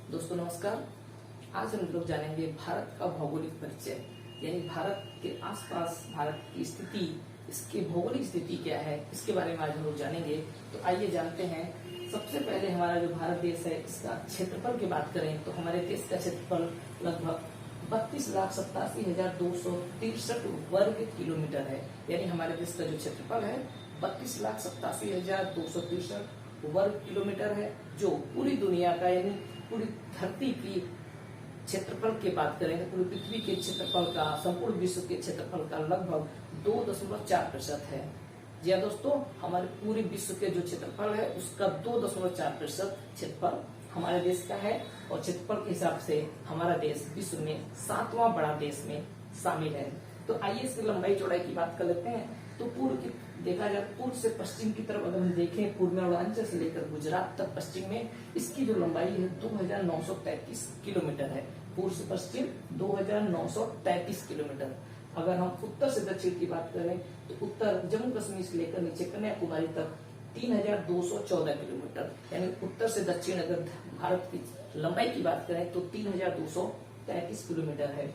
दोस्तों नमस्कार। आज हम लोग जानेंगे भारत का भौगोलिक परिचय, यानी भारत के आसपास भारत की स्थिति, इसकी भौगोलिक स्थिति क्या है, इसके बारे में आज हम लोग जानेंगे। तो आइए जानते हैं। सबसे पहले हमारा जो भारत देश है, इसका क्षेत्रफल की बात करें तो हमारे देश का क्षेत्रफल लगभग 32,87,263 वर्ग किलोमीटर है। यानी हमारे देश का जो क्षेत्रफल है 32,87,263 वर्ग किलोमीटर है, जो पूरी दुनिया का यानी पूरी धरती की क्षेत्रफल की बात करेंगे, पूरी पृथ्वी के क्षेत्रफल का, संपूर्ण विश्व के क्षेत्रफल का लगभग 2.4% है। जी हाँ दोस्तों, हमारे पूरे विश्व के जो क्षेत्रफल है उसका 2.4% क्षेत्रफल हमारे देश का है, और क्षेत्रफल के हिसाब से हमारा देश विश्व में 7वां बड़ा देश में शामिल है। तो आइए इसकी लंबाई चौड़ाई की बात कर लेते हैं। तो पूर्व की देखा जाए, पूर्व से पश्चिम की तरफ अगर हम देखें, पूर्व में अरुणाचल से लेकर गुजरात तक पश्चिम में, इसकी जो लंबाई है 2,933 किलोमीटर है। पूर्व से पश्चिम 2,933 किलोमीटर। अगर हम उत्तर से दक्षिण की बात करें तो उत्तर जम्मू कश्मीर से लेकर नीचे कन्याकुमारी तक 3,214 किलोमीटर। यानी उत्तर से दक्षिण अगर भारत की लंबाई की बात करें तो 3,233 किलोमीटर है।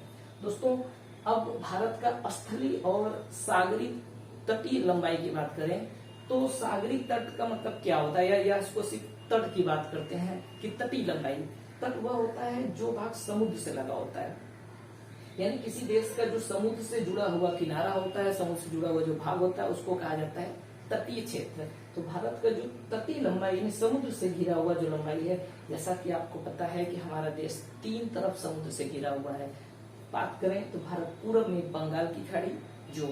दोस्तों अब भारत का स्थलीय और सागरी तटीय लंबाई की बात करें तो सागरी तट का मतलब क्या होता है, या इसको सिर्फ तट की बात करते हैं कि तटीय लंबाई। तट वह होता है जो भाग समुद्र से लगा होता है, यानी किसी देश का जो समुद्र से जुड़ा हुआ किनारा होता है, समुद्र से जुड़ा हुआ जो भाग होता है उसको कहा जाता है तटीय क्षेत्र। तो भारत का जो तटीय लंबाई यानी समुद्र से घिरा हुआ जो लंबाई है, जैसा कि आपको पता है कि हमारा देश 3 तरफ समुद्र से घिरा हुआ है। बात करें तो भारत पूर्व में बंगाल की खाड़ी जो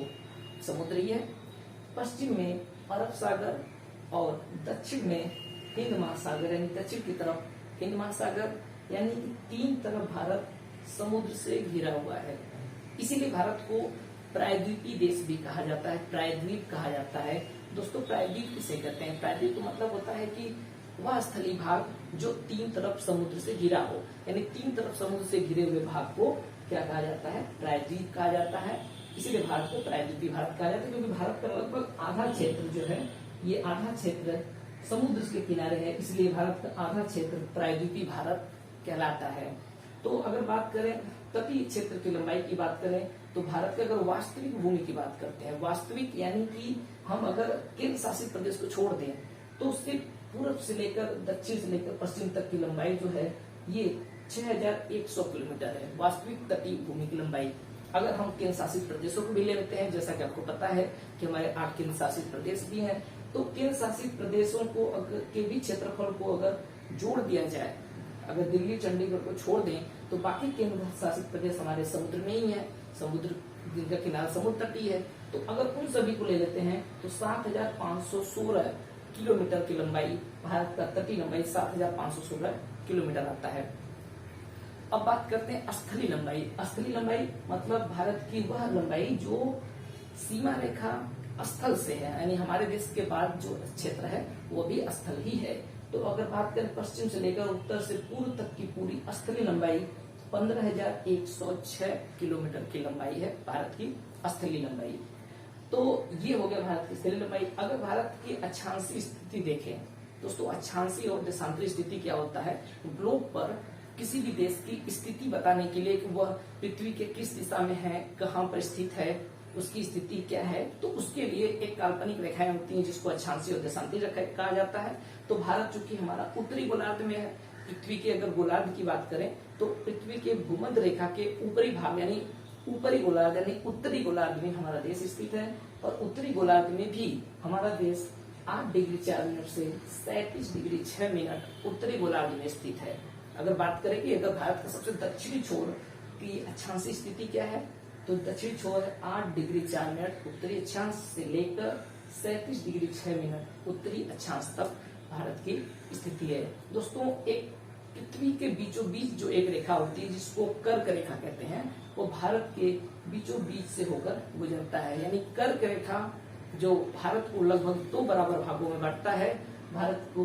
समुद्री है, पश्चिम में अरब सागर, और दक्षिण में हिंद महासागर, यानी दक्षिण की तरफ हिंद महासागर। यानी 3 तरफ भारत समुद्र से घिरा हुआ है। इसीलिए भारत को प्रायद्वीपीय देश भी कहा जाता है, प्रायद्वीप कहा जाता है। दोस्तों प्रायद्वीप किसे कहते हैं? प्रायद्वीप का मतलब होता है कि वह स्थलीय भाग जो 3 तरफ समुद्र से घिरा हो, यानी 3 तरफ समुद्र से घिरे हुए भाग को क्या कहा जाता है? प्रायद्वीप कहा जाता है। इसीलिए भारत को प्रायद्वीपीय भारत कहा जाता है, क्योंकि भारत का लगभग आधा क्षेत्र जो है, ये आधा क्षेत्र समुद्र के किनारे है, इसलिए भारत का आधा क्षेत्र प्रायद्वीपीय भारत कहलाता है। तो अगर बात करें तटीय क्षेत्र की लंबाई की बात करें तो भारत के अगर वास्तविक भूमि की बात करते हैं, वास्तविक यानी कि हम अगर केंद्र शासित प्रदेश को छोड़ दें तो उसके पूर्व से लेकर दक्षिण से लेकर पश्चिम तक की लंबाई जो है ये 6,100 किलोमीटर है, वास्तविक तटीय भूमि की लंबाई। अगर हम केंद्र शासित प्रदेशों को भी ले लेते हैं, जैसा कि आपको पता है कि हमारे 8 केंद्र शासित प्रदेश भी हैं, तो केंद्र शासित प्रदेशों को के भी क्षेत्रफल को अगर जोड़ दिया जाए, अगर दिल्ली चंडीगढ़ को छोड़ दें तो बाकी केंद्र शासित प्रदेश हमारे समुद्र में ही है, समुद्र जिनका किनारा समुद्र तटीय है। तो अगर उन सभी को ले लेते हैं तो 7,516 किलोमीटर की लंबाई, भारत का तटीय लंबाई 7,516 किलोमीटर आता है। अब बात करते हैं स्थलीय लंबाई। स्थलीय लंबाई मतलब भारत की वह लंबाई जो सीमा रेखा स्थल से है, यानी हमारे देश के बाद जो क्षेत्र है वो भी स्थल ही है। तो अगर बात करें पश्चिम से लेकर उत्तर से पूर्व तक की पूरी स्थलीय लंबाई 15,106 किलोमीटर की लंबाई है भारत की स्थलीय लंबाई। तो ये हो गया भारत की स्थलीय लंबाई। अगर भारत की अक्षांशीय स्थिति देखें दोस्तों, अक्षांशीय और देशांतरीय स्थिति क्या होता है? ग्लोब पर किसी भी देश की स्थिति बताने के लिए कि वह पृथ्वी के किस दिशा में है, कहाँ पर स्थित है, उसकी स्थिति क्या है, तो उसके लिए एक काल्पनिक रेखाएं होती हैं जिसको अक्षांशीय और देशांतरीय रेखा कहा जाता है। तो भारत चूंकि हमारा उत्तरी गोलार्ध में है, पृथ्वी के अगर गोलार्ध की बात करें तो पृथ्वी के भूमध्य रेखा के ऊपरी भाग यानी ऊपरी गोलार्ध यानी उत्तरी गोलार्ध में हमारा देश स्थित है, और उत्तरी गोलार्ध में भी हमारा देश 8 डिग्री 4 मिनट से 37 डिग्री 6 मिनट उत्तरी गोलार्ध में स्थित है। अगर बात करें कि अगर भारत का सबसे दक्षिणी छोर की अक्षांशीय स्थिति क्या है, तो दक्षिणी छोर है 8 डिग्री 4 मिनट उत्तरी अक्षांश से लेकर 37 डिग्री 6 मिनट उत्तरी अक्षांश तक भारत की स्थिति है। दोस्तों एक पृथ्वी के बीचों बीच जो एक रेखा होती है जिसको कर्क रेखा कहते हैं, वो भारत के बीचों बीच से होकर गुजरता है। यानी कर्क रेखा जो भारत को लगभग 2 बराबर भागों में बांटता है, भारत को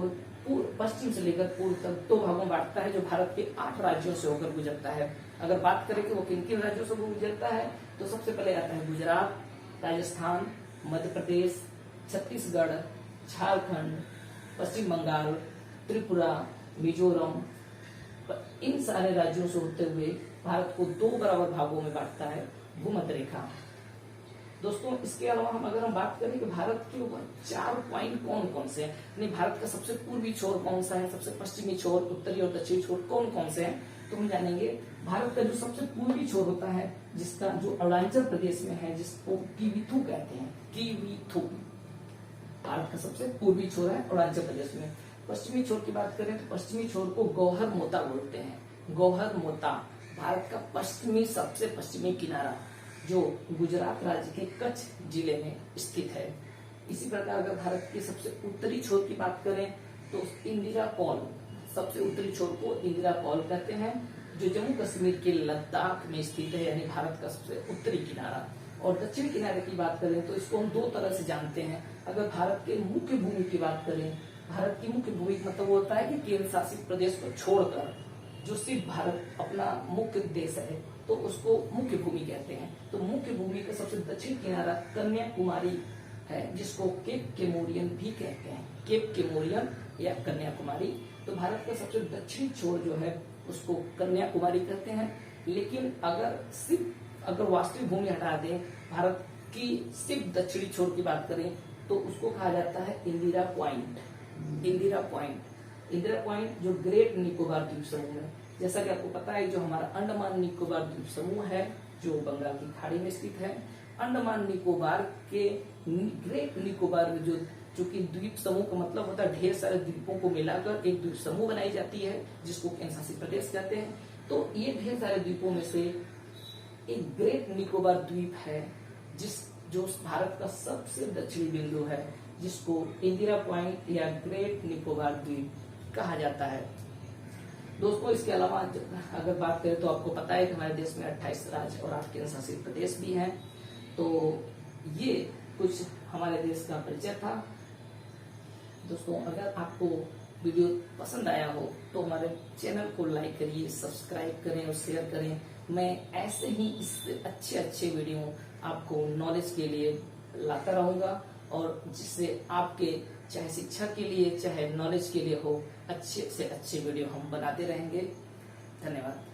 पश्चिम से लेकर पूर्व तक 2 भागों में बांटता है, जो भारत के 8 राज्यों से होकर गुजरता है। अगर बात करें कि वो किन किन राज्यों से गुजरता है तो सबसे पहले आता है गुजरात, राजस्थान, मध्य प्रदेश, छत्तीसगढ़, झारखंड, पश्चिम बंगाल, त्रिपुरा, मिजोरम, इन सारे राज्यों से होते हुए भारत को 2 बराबर भागों में बांटता है भूमध्य रेखा। दोस्तों इसके अलावा अगर हम बात करें कि भारत के ऊपर 4 पॉइंट कौन कौन से हैं, यानी भारत का सबसे पूर्वी छोर कौन सा है, सबसे पश्चिमी छोर, उत्तरी और दक्षिणी छोर कौन कौन से हैं, तो हम जानेंगे। भारत का जो सबसे पूर्वी छोर होता है, जिसका जो अरुणाचल प्रदेश में है, जिसको किवीथू कहते हैं, किवीथू भारत का सबसे पूर्वी छोर है अरुणाचल प्रदेश में। पश्चिमी छोर की बात करें तो पश्चिमी छोर को गौहर मोता बोलते हैं। गौहर मोता भारत का पश्चिमी सबसे पश्चिमी किनारा जो गुजरात राज्य के कच्छ जिले में स्थित है। इसी प्रकार अगर भारत के सबसे उत्तरी छोर की बात करें तो इंदिरा कौल, सबसे उत्तरी छोर को इंदिरा कौल कहते हैं, जो जम्मू कश्मीर के लद्दाख में स्थित है, यानी भारत का सबसे उत्तरी किनारा। और दक्षिणी किनारे की बात करें तो इसको हम 2 तरह से जानते हैं। अगर भारत के मुख्य भूमि की बात करें, भारत की मुख्य भूमि मतलब वो होता है कि केंद्र शासित प्रदेश को छोड़कर जो सिर्फ भारत अपना मुख्य देश है, तो उसको मुख्य भूमि कहते हैं। तो मुख्य भूमि का सबसे दक्षिण किनारा कन्याकुमारी है, जिसको केप केमोरियन भी कहते हैं, केप केमोरियन या कन्याकुमारी। तो भारत का सबसे दक्षिणी छोर जो है उसको कन्याकुमारी कहते हैं। लेकिन अगर वास्तविक भूमि हटा दें, भारत की सिर्फ दक्षिणी छोर की बात करें तो उसको कहा जाता है Indira point. Indira point, Indira point जो ग्रेट निकोबार द्वीप समूह है। जैसा कि आपको पता है, जो हमारा अंडमान निकोबार द्वीप समूह है जो बंगाल की खाड़ी में स्थित है, अंडमान निकोबार के ग्रेट निकोबार जो कि द्वीप समूह का मतलब होता है ढेर सारे द्वीपों को मिलाकर एक द्वीप समूह बनाई जाती है, जिसको केंद्र शासित प्रदेश कहते हैं। तो ये ढेर सारे द्वीपों में से एक ग्रेट निकोबार द्वीप है, जो भारत का सबसे दक्षिणी बिंदु है, जिसको इंदिरा पॉइंट या ग्रेट निकोबार द्वीप कहा जाता है। दोस्तों इसके अलावा अगर बात करें तो आपको पता है कि हमारे देश में 28 राज्य और 8 केंद्र शासित प्रदेश भी हैं। तो ये कुछ हमारे देश का परिचय था। दोस्तों अगर आपको वीडियो पसंद आया हो तो हमारे चैनल को लाइक करिए, सब्सक्राइब करें और शेयर करें। मैं ऐसे ही इससे अच्छे वीडियो आपको नॉलेज के लिए लाता रहूंगा, और जिससे आपके चाहे शिक्षा के लिए चाहे नॉलेज के लिए हो, अच्छे से अच्छे वीडियो हम बनाते रहेंगे। धन्यवाद।